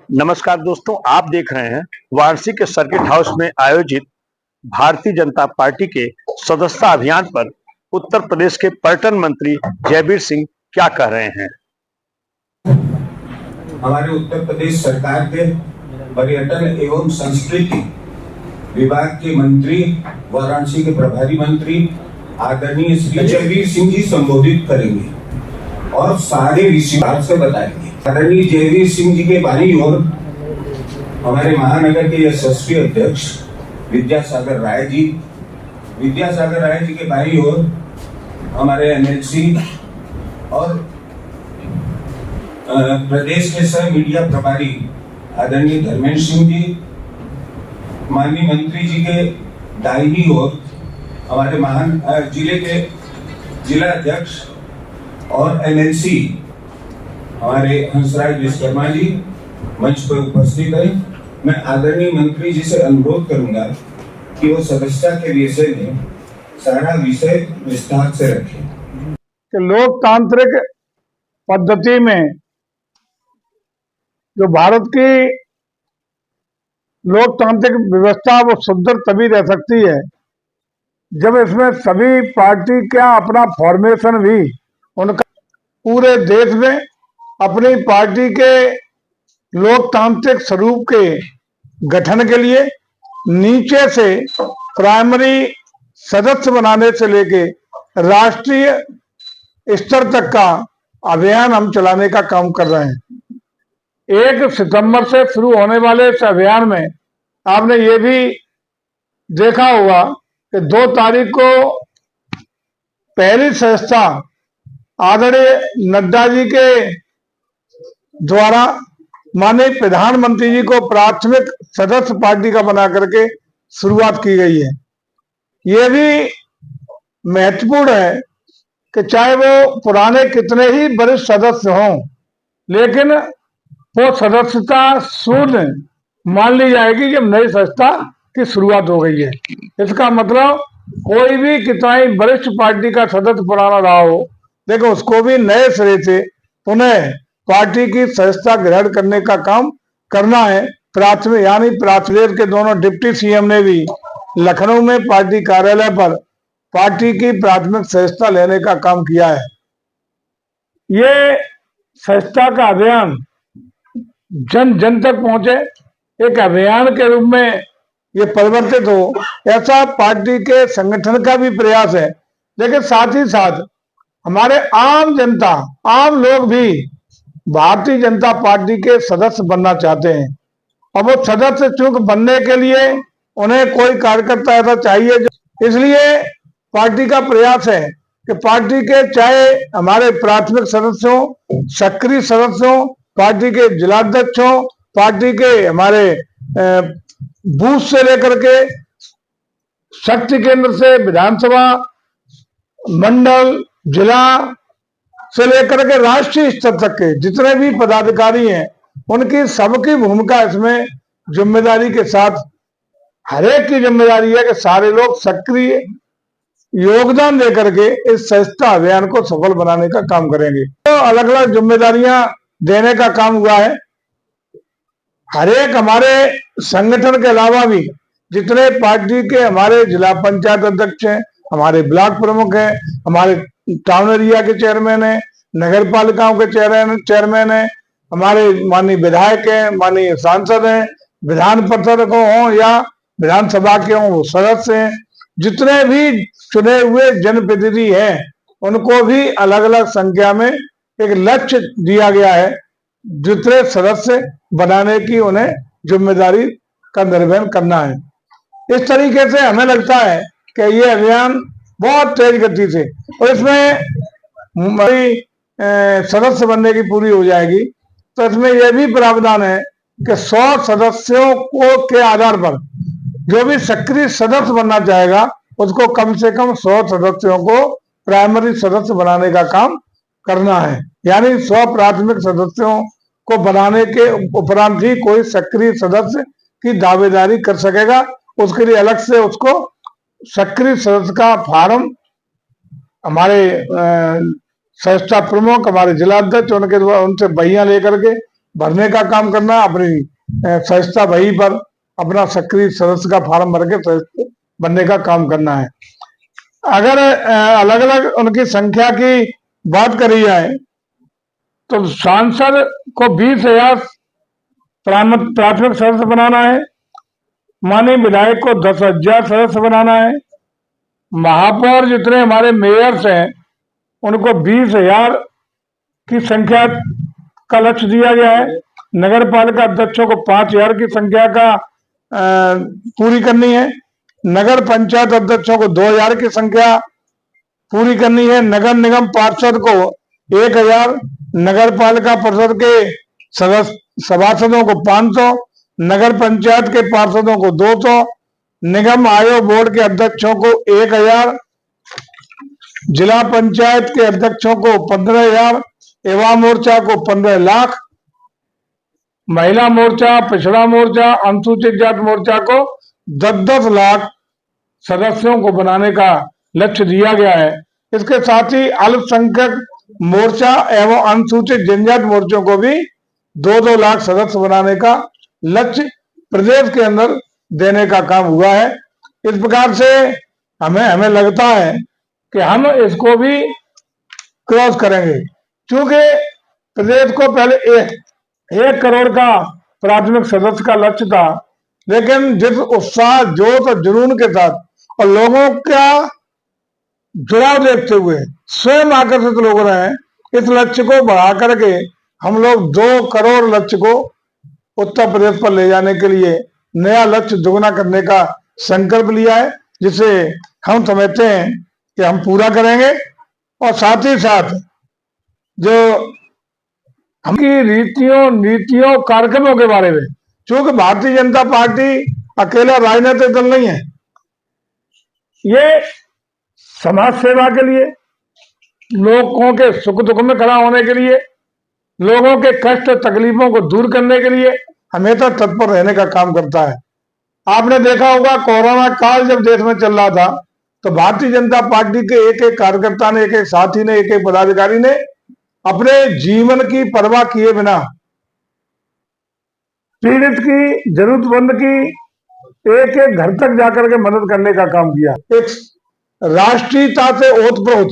नमस्कार दोस्तों, आप देख रहे हैं वाराणसी के सर्किट हाउस में आयोजित भारतीय जनता पार्टी के सदस्यता अभियान पर उत्तर प्रदेश के पर्यटन मंत्री जयवीर सिंह क्या कह रहे हैं। हमारे उत्तर प्रदेश सरकार के पर्यटन एवं संस्कृति विभाग के मंत्री, वाराणसी के प्रभारी मंत्री आदरणीय श्री जयवीर सिंह जी संबोधित करेंगे और सारे विषय से बताएंगे। आदरणीय जयवीर सिंह जी के बाईं ओर हमारे महानगर के यशस्वी अध्यक्ष विद्यासागर राय जी के बाईं ओर हमारे एमएलसी और प्रदेश के सह मीडिया प्रभारी आदरणीय धर्मेंद्र सिंह जी, माननीय मंत्री जी के दाहिनी ओर हमारे जिले के जिला अध्यक्ष और एमएलसी हमारे हंसराज विश्वकर्मा जी मंच पर उपस्थित हैं। मैं आदरणीय मंत्री जी से अनुरोध करूंगा कि वो सदस्यता के विषय में सारा विषय विस्तार से रखें। कि लोकतांत्रिक पद्धति में जो भारत की लोकतांत्रिक व्यवस्था वो सुदृढ़ तभी रह सकती है जब इसमें सभी पार्टी का अपना फॉर्मेशन भी उनका पूरे देश में अपनी पार्टी के लोकतांत्रिक स्वरूप के गठन के लिए नीचे से प्राइमरी सदस्य बनाने से लेके राष्ट्रीय स्तर तक का अभियान हम चलाने का काम कर रहे हैं। 1 सितंबर से शुरू होने वाले इस अभियान में आपने ये भी देखा होगा कि 2 तारीख को पहली संस्था आदरणीय नड्डा जी के द्वारा माननीय प्रधानमंत्री जी को प्राथमिक सदस्य पार्टी का बना करके शुरुआत की गई है। ये भी महत्वपूर्ण है कि चाहे वो पुराने कितने ही वरिष्ठ सदस्य हों, लेकिन वो सदस्यता शून्य मान ली जाएगी जब नई संस्था की शुरुआत हो गई है। इसका मतलब कोई भी कितना ही वरिष्ठ पार्टी का सदस्य पुराना रहा हो, लेकिन उसको भी नए सिरे से पुनः पार्टी की सदस्यता ग्रहण करने का काम करना है। प्राथमिक यानी प्राथमिक के दोनों डिप्टी सीएम ने भी लखनऊ में पार्टी कार्यालय पर पार्टी की प्राथमिक सदस्यता लेने का काम किया है। ये सदस्यता का अभियान जन जन तक पहुंचे, एक अभियान के रूप में ये परिवर्तित हो, ऐसा पार्टी के संगठन का भी प्रयास है। लेकिन साथ ही साथ हमारे आम जनता, आम लोग भी भारतीय जनता पार्टी के सदस्य बनना चाहते हैं। अब वो सदस्य चूंकि बनने के लिए उन्हें कोई कार्यकर्ता ऐसा चाहिए, इसलिए पार्टी का प्रयास है कि पार्टी के चाहे हमारे प्राथमिक सदस्यों, सक्रिय सदस्यों, पार्टी के जिलाध्यक्षों, पार्टी के हमारे बूथ से लेकर के शक्ति केंद्र से विधानसभा, मंडल, जिला से लेकर के राष्ट्रीय स्तर तक के जितने भी पदाधिकारी हैं, उनकी सबकी भूमिका इसमें जिम्मेदारी के साथ, हर एक की जिम्मेदारी है कि सारे लोग सक्रिय योगदान देकर के इस सदस्यता अभियान को सफल बनाने का काम करेंगे। तो अलग अलग जिम्मेदारियां देने का काम हुआ है। हर एक हमारे संगठन के अलावा भी जितने पार्टी के हमारे जिला पंचायत अध्यक्ष हैं, हमारे ब्लॉक प्रमुख हैं, हमारे टाउन एरिया के चेयरमैन हैं, नगर पालिकाओं के चेयरमैन हैं, हमारे माननीय विधायक हैं, माननीय सांसद हैं, विधान परिषद को हों या विधानसभा के हों वो सदस्य हैं, जितने भी चुने हुए जनप्रतिनिधि हैं उनको भी अलग अलग संख्या में एक लक्ष्य दिया गया है जितने सदस्य बनाने की उन्हें जिम्मेदारी का निर्वहन करना है। इस तरीके से हमें लगता है कि ये अभियान बहुत तेज गति से, और इसमें सदस्य बनने की पूरी हो जाएगी, तो इसमें यह भी प्रावधान है कि 100 सदस्यों को के आधार पर जो भी सक्रिय सदस्य बनना चाहेगा उसको कम से कम 100 सदस्यों को प्राइमरी सदस्य बनाने का काम करना है। यानी 100 प्राथमिक सदस्यों को बनाने के उपरांत ही कोई सक्रिय सदस्य की दावेदारी कर सकेगा। उसके लिए अलग से उसको सक्रिय सदस्य का फार्म हमारे संस्था प्रमुख, हमारे जिलाध्यक्ष, उनके उनसे बहियां लेकर के भरने का काम करना है, अपनी सदस्यता वही पर अपना सक्रिय सदस्य का फॉर्म भर के सदस्य बनने का काम करना है। अगर अलग अलग उनकी संख्या की बात करी जाए तो सांसद को 20,000 प्राथमिक सदस्य बनाना है, माननीय विधायक को 10,000 सदस्य बनाना है, महापौर जितने हमारे मेयर्स हैं उनको 20,000 की संख्या का लक्ष्य दिया गया है, नगर पालिका अध्यक्षों को 5,000 की संख्या का पूरी करनी है, नगर पंचायत अध्यक्षों को 2,000 की संख्या पूरी करनी है, नगर निगम पार्षद को 1,000, नगर पालिका परिषद के सभासदों को 500, नगर पंचायत के पार्षदों को 200, निगम आयोग बोर्ड के अध्यक्षों को 1,000, जिला पंचायत के अध्यक्षों को 15,000, युवा मोर्चा को 15 लाख, महिला मोर्चा, पिछड़ा मोर्चा, अनुसूचित जाति मोर्चा को 10-10 लाख सदस्यों को बनाने का लक्ष्य दिया गया है। इसके साथ ही अल्पसंख्यक मोर्चा एवं अनुसूचित जनजाति मोर्चों को भी 2-2 लाख सदस्य बनाने का लक्ष्य प्रदेश के अंदर देने का काम हुआ है। इस प्रकार से हमें लगता है कि हम इसको भी क्रॉस करेंगे, क्योंकि प्रदेश को पहले 1 करोड़ का प्राथमिक सदस्य का लक्ष्य था, लेकिन जिस उत्साह, जोश और जुनून के साथ और लोगों का जुड़ाव देखते हुए स्वयं आकर्षित लोग रहे हैं, इस लक्ष्य को बढ़ा करके हम लोग 2 करोड़ लक्ष्य को उत्तर प्रदेश पर ले जाने के लिए नया लक्ष्य दुगना करने का संकल्प लिया है, जिसे हम समझते हैं कि हम पूरा करेंगे। और साथ ही साथ जो हमकी रीतियों, नीतियों, कार्यक्रमों के बारे में, क्योंकि भारतीय जनता पार्टी अकेला राजनीतिक दल नहीं है, ये समाज सेवा के लिए, लोगों के सुख दुख में खड़ा होने के लिए, लोगों के कष्ट तकलीफों को दूर करने के लिए हमेशा तत्पर रहने का काम करता है। आपने देखा होगा कोरोना काल जब देश में चल रहा था तो भारतीय जनता पार्टी के एक एक कार्यकर्ता ने, एक एक साथी ने, एक एक पदाधिकारी ने अपने जीवन की परवाह किए बिना पीड़ित की, जरूरतमंद की एक एक घर तक जाकर के मदद करने का काम किया। एक राष्ट्रीयता से ओतप्रोत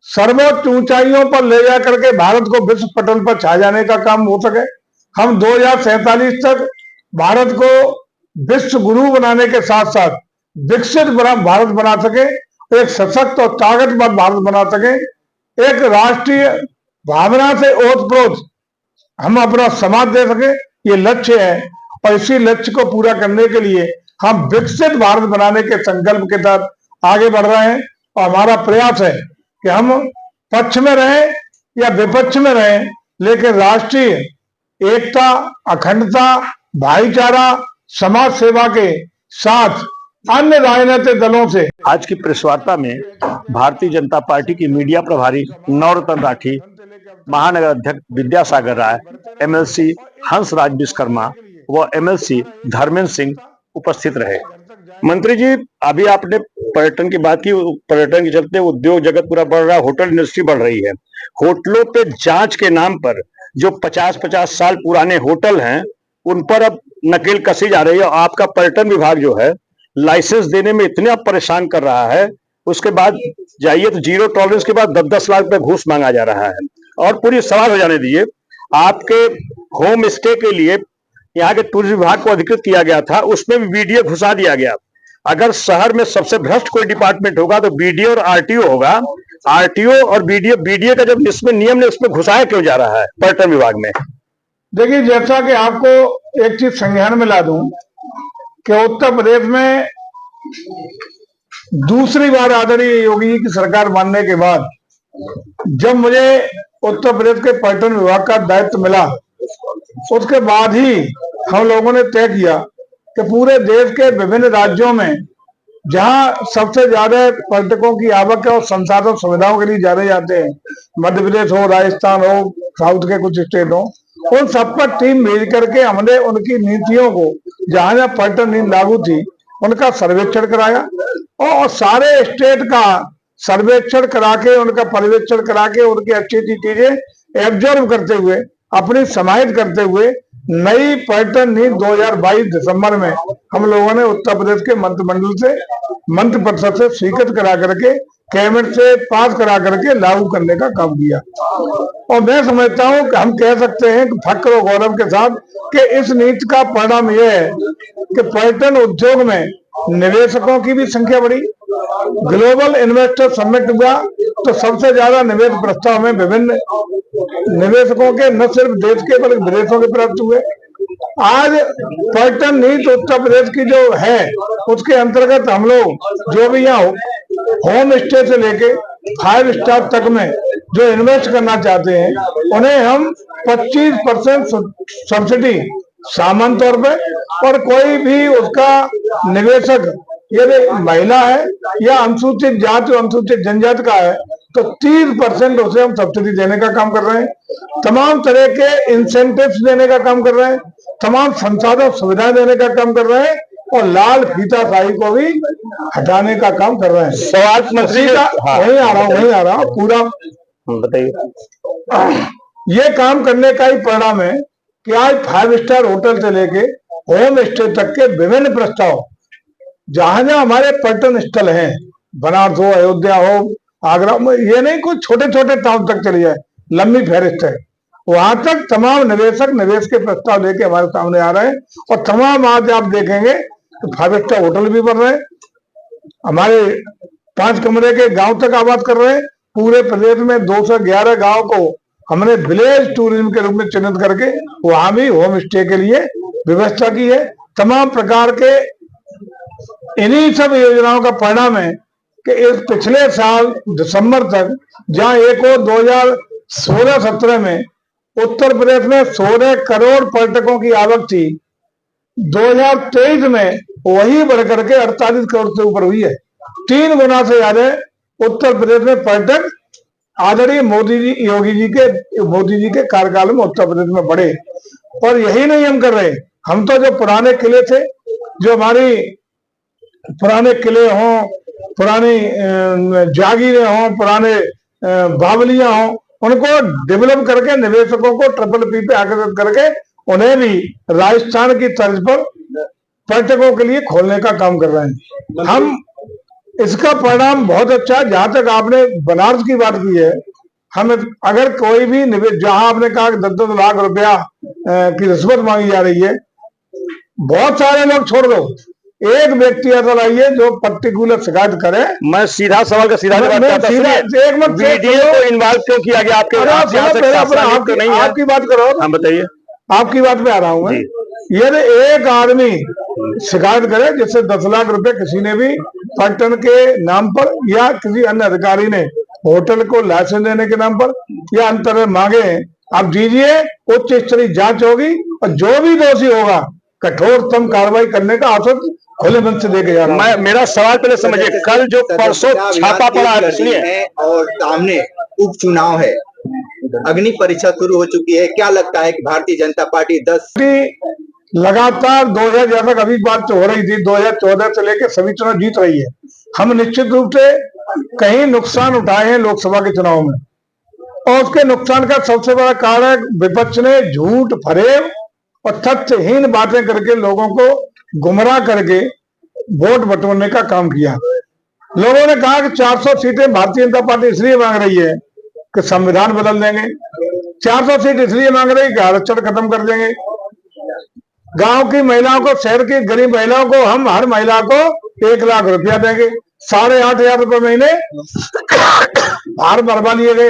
सर्वोच्च ऊंचाइयों पर ले जाकर के भारत को विश्व पटल पर छा जाने का काम हो सके, हम 2047 तक भारत को विश्व गुरु बनाने के साथ साथ विकसित भारत बना सके, एक सशक्त और ताकतवर भारत बना सके, एक राष्ट्रीय भावना से ओतप्रोत हम अपना समाज दे सके, ये लक्ष्य है। और इसी लक्ष्य को पूरा करने के लिए हम विकसित भारत बनाने के संकल्प के तहत आगे बढ़ रहे हैं। और हमारा प्रयास है कि हम पक्ष में रहें या विपक्ष में रहें, लेकिन राष्ट्रीय एकता, अखंडता, भाईचारा, समाज सेवा के साथ अन्य राजनीतिक दलों से। आज की प्रेस वार्ता में भारतीय जनता पार्टी की मीडिया प्रभारी नवरत्न राठी, महानगर अध्यक्ष विद्यासागर राय, एमएलसी हंसराज विश्वकर्मा व एमएलसी धर्मेंद्र सिंह उपस्थित रहे। मंत्री जी, अभी आपने पर्यटन की बात की, पर्यटन के चलते उद्योग जगत पूरा बढ़ रहा है, होटल इंडस्ट्री बढ़ रही है। होटलों पे जांच के नाम पर जो 50-50 साल पुराने होटल हैं उन पर अब नकेल कसी जा रही है। आपका पर्यटन विभाग जो है लाइसेंस देने में इतना परेशान कर रहा है, उसके बाद जाइए तो 0 टॉलरेंस के बाद 10-10 लाख रुपए घूस मांगा जा रहा है। और पूरी सवाल हो जाने दीजिए, आपके होम स्टे के लिए यहाँ के टूरिज्म विभाग को अधिकृत किया गया था, उसमें भी बीडीए घुसा दिया गया। अगर शहर में सबसे भ्रष्ट कोई डिपार्टमेंट होगा तो बीडीए और आरटीओ होगा। आरटीओ और बीडीए का जब इसमें नियम ने उसमें घुसाया क्यों जा रहा है पर्यटन विभाग में? देखिए, जैसा कि आपको एक चीज संज्ञान में ला दूं कि उत्तर प्रदेश में दूसरी बार आदरणीय योगी जी की सरकार बनने के बाद जब मुझे उत्तर प्रदेश के पर्यटन विभाग का दायित्व मिला, उसके बाद ही हम लोगों ने तय किया कि पूरे देश के विभिन्न राज्यों में जहां सबसे ज्यादा पर्यटकों की आवक है और संसाधन सुविधाओं के लिए ज्यादा जाते हैं, मध्य प्रदेश हो, राजस्थान हो, साउथ के कुछ स्टेट हो, उन सब पर टीम भेज करके हमने उनकी नीतियों को, जहां जहां पर्यटन नीति लागू थी, उनका सर्वेक्षण कराया और सारे स्टेट का सर्वेक्षण करा के, उनका पर्यवेक्षण करा के, उनकी अच्छी अच्छी चीजें एब्जॉर्व करते हुए अपनी समाहित करते हुए नई पर्यटन नीति 2022 दिसंबर में हम लोगों ने उत्तर प्रदेश के मंत्रिमंडल से मंत्रिपरिषद से स्वीकृत करा करके कैबिनेट से पास करा करके लागू करने का काम किया। और मैं समझता हूं कि हम कह सकते हैं कि फक्र और गौरव के साथ कि इस नीति का परिणाम यह है कि पर्यटन उद्योग में निवेशकों की भी संख्या बढ़ी। ग्लोबल इन्वेस्टर समिट हुआ तो सबसे ज्यादा निवेश प्रस्ताव में विभिन्न निवेशकों के न सिर्फ देश के बल्कि विदेशों के प्राप्त हुए। आज पर्यटन नीति उत्तर प्रदेश की जो है उसके अंतर्गत हम लोग जो भी यहाँ होम स्टे से लेके 5 स्टार तक में जो इन्वेस्ट करना चाहते हैं उन्हें हम 25% सब्सिडी सामान्य तौर पे, और कोई भी उसका निवेशक यदि महिला है या अनुसूचित जाति अनुसूचित जनजाति का है तो 30% उसे हम सब्सिडी देने का काम कर रहे हैं। तमाम तरह के इंसेंटिव्स देने का काम कर रहे हैं, तमाम संसाधन सुविधाएं देने का काम कर रहे हैं और लाल फीताशाही को भी हटाने का काम कर रहे हैं। स्वास्थ्य मंत्री वहीं आ रहा हूँ पूरा बताइए। ये काम करने का ही परिणाम है कि आज 5 स्टार होटल से लेके होम स्टे तक के विभिन्न प्रस्ताव जहां जहां हमारे पर्यटन स्थल हैं, बनारस हो, अयोध्या हो, आगरा में, ये नहीं कुछ छोटे छोटे टाउन तक चली जाए, लंबी फहरिस्त है, वहां तक तमाम निवेशक निवेश के प्रस्ताव लेके हमारे सामने आ रहे हैं। और तमाम आज आप देखेंगे तो 5 स्टार होटल भी बन रहे हैं, हमारे 5 कमरे के गांव तक आबाद कर रहे हैं। पूरे प्रदेश में 211 गांव को हमने विलेज टूरिज्म के रूप में चिन्हित करके वहां भी होम स्टे के लिए व्यवस्था की है। तमाम प्रकार के इन्हीं सब योजनाओं का परिणाम है कि इस पिछले साल दिसंबर तक जहां एक और 2016-17 में उत्तर प्रदेश में 16 करोड़ पर्यटकों की आवक थी, 2023 में वही बढ़कर के 48 करोड़ से ऊपर हुई है। 3 गुना से ज्यादा उत्तर प्रदेश में पर्यटक आदरणीय मोदी जी के कार्यकाल में उत्तर प्रदेश में बढ़े। और यही नहीं हम कर रहे, हम तो जो पुराने किले थे, जो हमारी पुराने किले हों, पुरानी जागीरें हों, पुराने बावलियां हों, उनको डेवलप करके निवेशकों को PPP पे आकर्षित करके उन्हें भी राजस्थान की तर्ज पर पर्यटकों के लिए खोलने का काम कर रहे हैं। हम इसका परिणाम बहुत अच्छा है। जहां तक आपने बनारस की बात की है, हम अगर कोई भी निवेश, जहां आपने कहा कि 10-10 लाख रुपया की रिश्वत मांगी जा रही है, बहुत सारे लोग छोड़ दो, एक व्यक्ति ऐसा लाइए जो पर्टिकुलर शिकायत करे। मैं सीधा सवाल का सीधा जवाब चाहता हूं, वीडियो को इन्वॉल्व क्यों किया गया आपके? आपकी बात करो, हाँ बताइए। आपकी बात पे आ रहा हूं मैं। यदि एक आदमी शिकायत करे जिससे 10 लाख रुपए किसी ने भी पर्यटन के नाम पर या किसी अन्य अधिकारी ने होटल को लाइसेंस देने के नाम पर या अंतर मांगे, आप दीजिए, उच्च स्तरीय जांच होगी और जो भी दोषी होगा कठोरतम कार्रवाई करने का आश्वासन खुले मन से देके जा रहा हूं। मेरा सवाल पहले समझिए, कल जो परसों छापा पड़ा है, सुनिए, और सामने उपचुनाव है, अग्नि परीक्षा शुरू हो चुकी है, क्या लगता है कि भारतीय जनता पार्टी 10 लगातार 2000 तक अभी बात हो रही थी, 2014 से लेकर सभी चुनाव जीत रही है। हम निश्चित रूप से कहीं नुकसान उठाए हैं लोकसभा के चुनाव में, और उसके नुकसान का सबसे बड़ा कारण विपक्ष ने झूठ, फरेब और तथ्यहीन बातें करके लोगों को गुमराह करके वोट बटोरने का काम किया। लोगों ने कहा कि 400 सीटें भारतीय जनता पार्टी इसलिए मांग रही है कि संविधान बदल देंगे, 400 सीट इसलिए मांग रही है कि आरक्षण खत्म कर देंगे, गांव की महिलाओं को, शहर की गरीब महिलाओं को हम हर महिला को 1 लाख रुपया देंगे, 8,500 रुपये महीने फार्म भरवा लिए गए।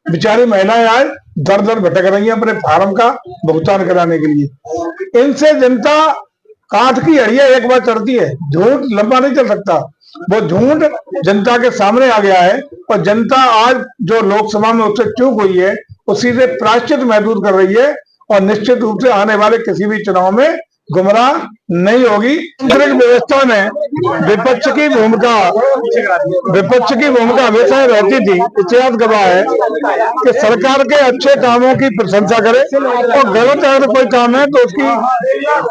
बेचारी महिलाएं आज दर दर भटक रही हैं अपने फार्म का भुगतान कराने के लिए। इनसे जनता काठ की हड़िया एक बार चढ़ती है, झूठ लंबा नहीं चल सकता। वो झूठ जनता के सामने आ गया है और जनता आज जो लोकसभा में उससे चूक हुई है उसी से प्रायश्चित महसूस कर रही है और निश्चित रूप से आने वाले किसी भी चुनाव में गुमराह नहीं होगी। आंतरिक व्यवस्था में विपक्ष की भूमिका हमेशा रहती थी। इतिहास गवाह है कि सरकार के अच्छे कामों की प्रशंसा करे और गलत अगर कोई काम है तो उसकी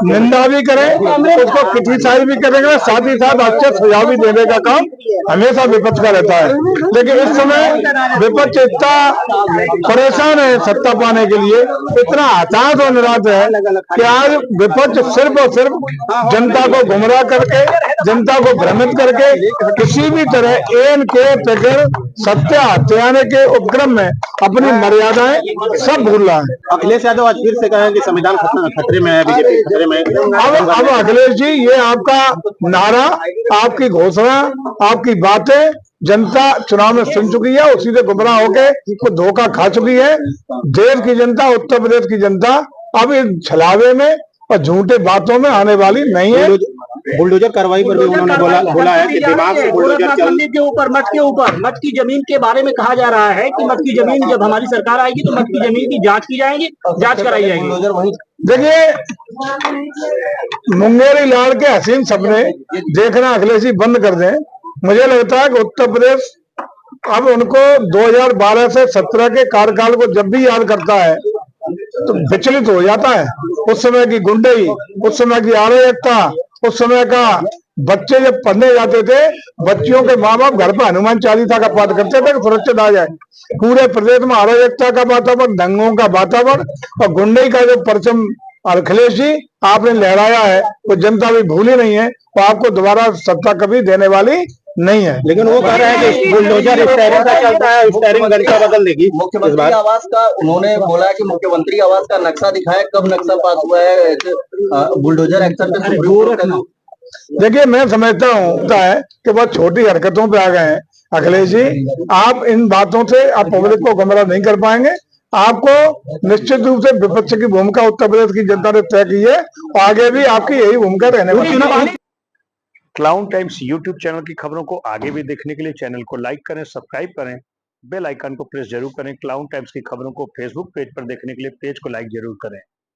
निंदा भी करे, उसको क्रिटिसाइज भी करेगा, साथ ही साथ अच्छे सुझाव भी देने का काम हमेशा विपक्ष का रहता है। लेकिन इस समय विपक्ष इतना परेशान है सत्ता पाने के लिए, इतना हताश और निराश है कि आज विपक्ष सिर्फ और सिर्फ जनता को गुमराह करके, जनता को भ्रमित करके किसी भी तरह एन के बगैर सत्ता हथियाने के उपक्रम में अपनी मर्यादाएं सब भूल रहा है। अखिलेश यादव आज फिर से कहे कि संविधान खतरे में है, बीजेपी खतरे में है। अब अखिलेश जी, ये आपका नारा, आपकी घोषणा, आपकी बातें जनता चुनाव में सुन चुकी है, उसी से गुमराह होके वो धोखा खा चुकी है। देश की जनता, उत्तर प्रदेश की जनता अब इस छलावे में और झूठे बातों में आने वाली नहीं है। बुलडोजर कार्रवाई पर भी उन्होंने बोला है कि दिमाग से बुलडोजर चल के ऊपर मठ की जमीन के बारे में कहा जा रहा है कि मठ की जमीन जब हमारी सरकार आएगी तो मठ की जमीन की जांच की जाएगी, जांच कराई जाएगी। देखिए, मुंगेरी लाल के हसीन सपने देखना अखिलेश जी बंद कर दें। मुझे लगता है कि उत्तर प्रदेश अब उनको 2012 से 17 के कार्यकाल को जब भी याद करता है तो विचलित हो जाता है। उस समय की गुंडई, उस समय की अराजकता, उस समय का बच्चे जब पढ़ने जाते थे, बच्चियों के माँ बाप घर पर हनुमान चालीसा का पाठ करते थे कि सुरक्षित आ जाए। पूरे प्रदेश में अराजकता का वातावरण, दंगों का वातावरण और गुंडई का जो परचम अखिलेश जी आपने लहराया है वो जनता भी भूली नहीं है, तो आपको दोबारा सत्ता कभी देने वाली नहीं है। लेकिन वो कह रहे हैं कि बुलडोजर स्टेयरिंग का चलता है, स्टेयरिंग गणिका बदल देगी। मुख्यमंत्री आवास का उन्होंने बोला कि मुख्यमंत्री आवास का नक्शा दिखाया, कब नक्शा पास हुआ है बुलडोजर एक्शन के सुप्रीम कोर्ट का? देखिए, मैं समझता हूँ कि बहुत छोटी हरकतों पे आ गए हैं अखिलेश जी। आप इन बातों से आप पब्लिक को गुमराह नहीं कर पाएंगे। आपको निश्चित रूप से विपक्ष की भूमिका उत्तर प्रदेश की जनता ने तय की है, आगे भी आपकी यही भूमिका रहने वाली है। क्लाउन टाइम्स यूट्यूब चैनल की खबरों को आगे भी देखने के लिए चैनल को लाइक करें, सब्सक्राइब करें, बेल आइकन को प्रेस जरूर करें। क्लाउन टाइम्स की खबरों को फेसबुक पेज पर देखने के लिए पेज को लाइक जरूर करें।